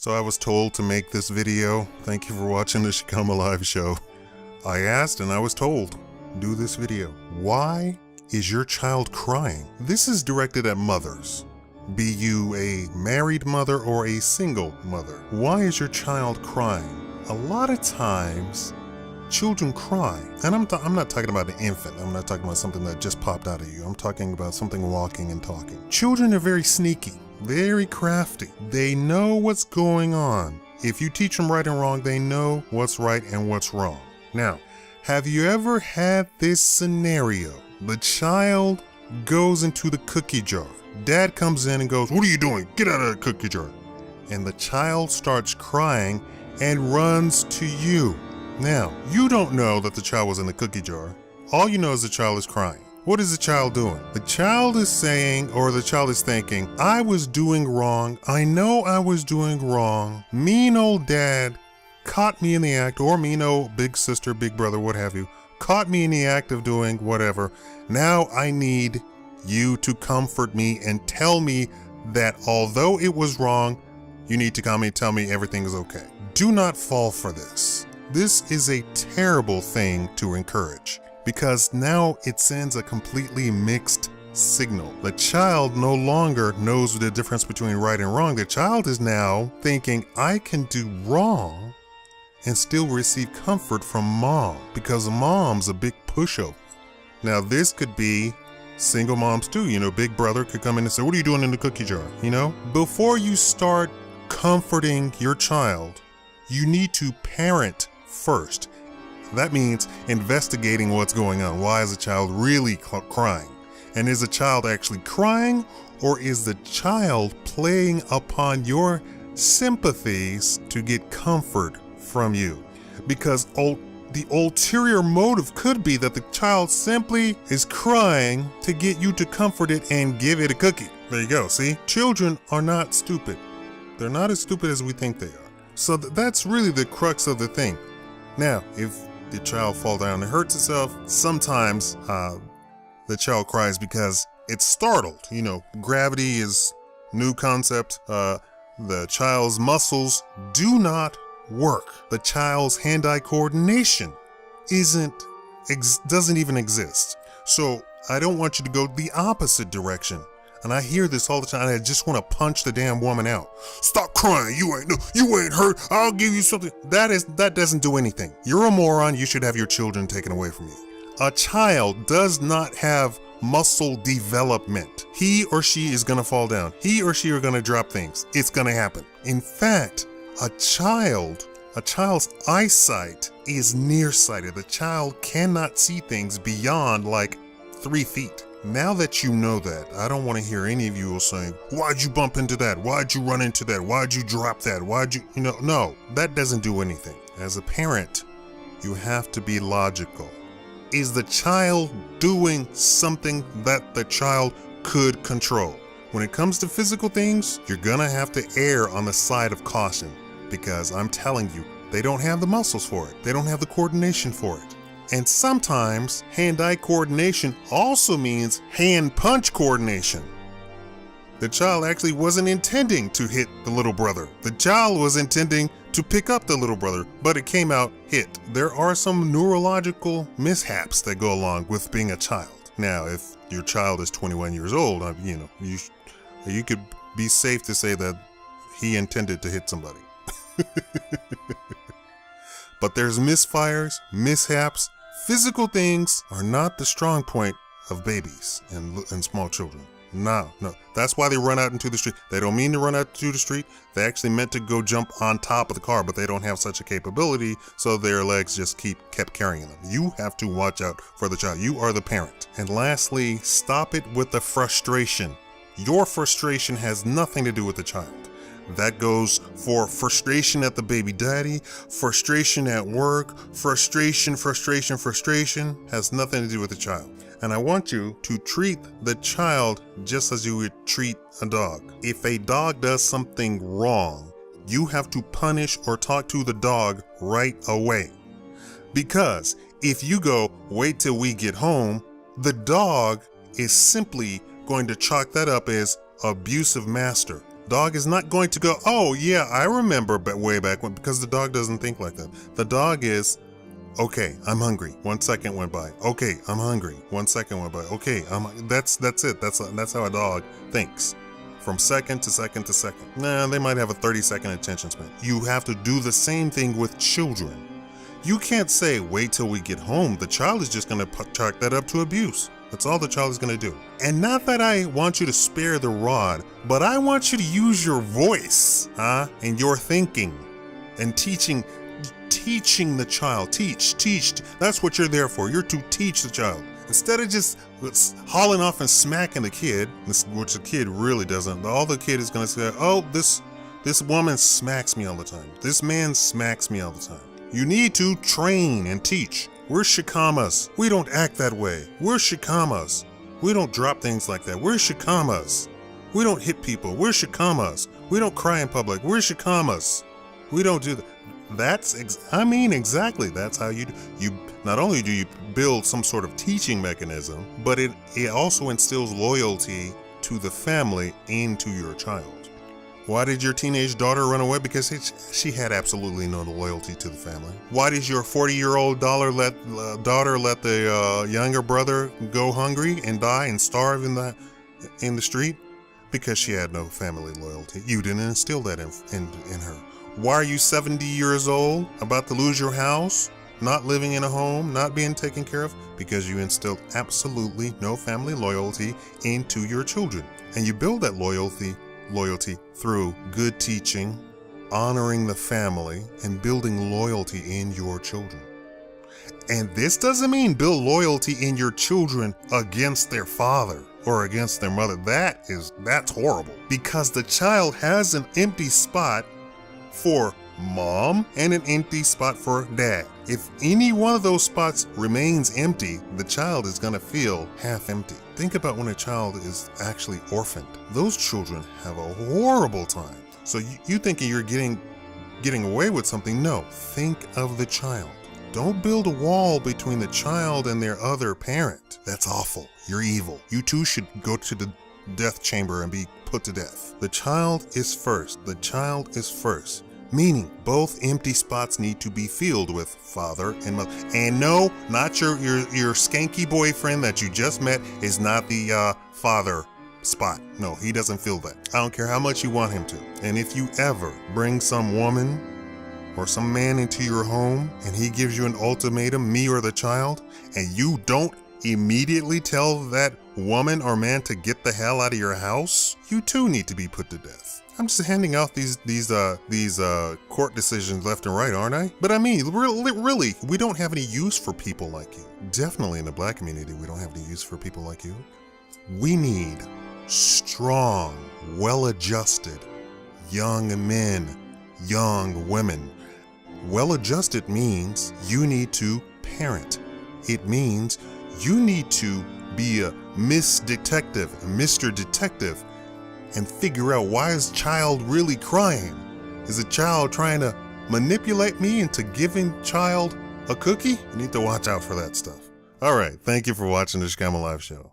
So I was told to make this video. Thank you for watching the Shikama Live show. I asked and I was told, do this video. Why is your child crying? This is directed at mothers. Be you a married mother or a single mother. Why is your child crying? A lot of times, children cry. And I'm not talking about an infant. I'm not talking about something that just popped out of you. I'm talking about something walking and talking. Children are very sneaky, very crafty. They know what's going on. If you teach them right and wrong, they know what's right and what's wrong. Now, have you ever had this scenario? The child goes into the cookie jar. Dad comes in and goes, "What are you doing? Get out of the cookie jar." And the child starts crying and runs to you. Now, you don't know that the child was in the cookie jar. All you know is the child is crying. What is the child doing? The child is saying, or the child is thinking, I was doing wrong. I know I was doing wrong. Mean old dad caught me in the act, or mean old big sister, big brother, what have you, caught me in the act of doing whatever. Now I need you to comfort me and tell me that although it was wrong, you need to come and tell me everything is okay. Do not fall for this. This is a terrible thing to encourage because now it sends a completely mixed signal. The child no longer knows the difference between right and wrong. The child is now thinking, I can do wrong and still receive comfort from mom because mom's a big pushover. Now this could be single moms too. You know, big brother could come in and say, what are you doing in the cookie jar? You know, before you start comforting your child, you need to parent first. That means investigating what's going on. Why is the child really crying? And is the child actually crying, or is the child playing upon your sympathies to get comfort from you? Because the ulterior motive could be that the child simply is crying to get you to comfort it and give it a cookie. There you go. See, children are not stupid. They're not as stupid as we think they are. So that's really the crux of the thing. Now, if the child falls down and hurts itself, sometimes the child cries because it's startled. You know, gravity is new concept. The child's muscles do not work. The child's hand-eye coordination doesn't even exist. So I don't want you to go the opposite direction. And I hear this all the time. I just want to punch the damn woman out. Stop crying. You ain't hurt. I'll give you something. That doesn't do anything. You're a moron. You should have your children taken away from you. A child does not have muscle development. He or she is going to fall down. He or she are going to drop things. It's going to happen. In fact, a child's eyesight is nearsighted. The child cannot see things beyond like 3 feet. Now that you know that, I don't want to hear any of you saying, why'd you bump into that? Why'd you run into that? Why'd you drop that? No, that doesn't do anything. As a parent, you have to be logical. Is the child doing something that the child could control? When it comes to physical things, you're gonna have to err on the side of caution because I'm telling you, they don't have the muscles for it. They don't have the coordination for it. And sometimes hand-eye coordination also means hand-punch coordination. The child actually wasn't intending to hit the little brother. The child was intending to pick up the little brother, but it came out hit. There are some neurological mishaps that go along with being a child. Now, if your child is 21 years old, you could be safe to say that he intended to hit somebody. But there's misfires, mishaps. Physical things are not the strong point of babies and small children. No. That's why they run out into the street. They don't mean to run out into the street. They actually meant to go jump on top of the car, but they don't have such a capability, so their legs just kept carrying them. You have to watch out for the child. You are the parent. And lastly, stop it with the frustration. Your frustration has nothing to do with the child. That goes for frustration at the baby daddy, frustration at work, frustration has nothing to do with the child. And I want you to treat the child just as you would treat a dog. If a dog does something wrong, you have to punish or talk to the dog right away. Because if you go, wait till we get home, the dog is simply going to chalk that up as abusive master. Dog is not going to go, oh yeah, I remember way back when, because the dog doesn't think like that. The dog is, okay, I'm hungry. 1 second went by. Okay, I'm hungry. 1 second went by. Okay, that's it. That's how a dog thinks. From second to second to second. Nah, they might have a 30-second attention span. You have to do the same thing with children. You can't say, wait till we get home. The child is just going to chalk that up to abuse. That's all the child is going to do. And not that I want you to spare the rod, but I want you to use your voice, and your thinking, and teaching the child. Teach. That's what you're there for. You're to teach the child. Instead of just hauling off and smacking the kid, which the kid really doesn't. All the kid is going to say, oh, this woman smacks me all the time. This man smacks me all the time. You need to train and teach. We're Shikamas. We don't act that way. We're Shikamas. We don't drop things like that. We're Shikamas. We don't hit people. We're Shikamas. We don't cry in public. We're Shikamas. We don't do that. Exactly. That's how you do. You not only do you build some sort of teaching mechanism, but it also instills loyalty to the family into your child. Why did your teenage daughter run away? Because she had absolutely no loyalty to the family. Why did your 40-year-old daughter let the younger brother go hungry and die and starve in the street? Because she had no family loyalty. You didn't instill that in her. Why are you 70 years old, about to lose your house, not living in a home, not being taken care of? Because you instilled absolutely no family loyalty into your children. And you build that loyalty through good teaching, honoring the family, and building loyalty in your children. And this doesn't mean build loyalty in your children against their father or against their mother. That's horrible. Because the child has an empty spot for mom and an empty spot for dad. If any one of those spots remains empty, the child is going to feel half empty. Think about when a child is actually orphaned. Those children have a horrible time. So you thinking you're getting away with something? No, think of the child. Don't build a wall between the child and their other parent. That's awful. You're evil. You too should go to the death chamber and be put to death. The child is first. The child is first. Meaning both empty spots need to be filled with father and mother. And no, not your skanky boyfriend that you just met is not the father spot. No, he doesn't feel that. I don't care how much you want him to. And if you ever bring some woman or some man into your home and he gives you an ultimatum, me or the child, and you don't immediately tell that woman or man to get the hell out of your house, you too need to be put to death. I'm just handing out these court decisions left and right, aren't I? But I mean, really, we don't have any use for people like you. Definitely in the black community, we don't have any use for people like you. We need strong, well-adjusted young men, young women. Well-adjusted means you need to parent. It means you need to be a Miss Detective, a Mr. Detective, and figure out, why is child really crying? Is a child trying to manipulate me into giving child a cookie? You need to watch out for that stuff. All right, thank you for watching the Shikama Live Show.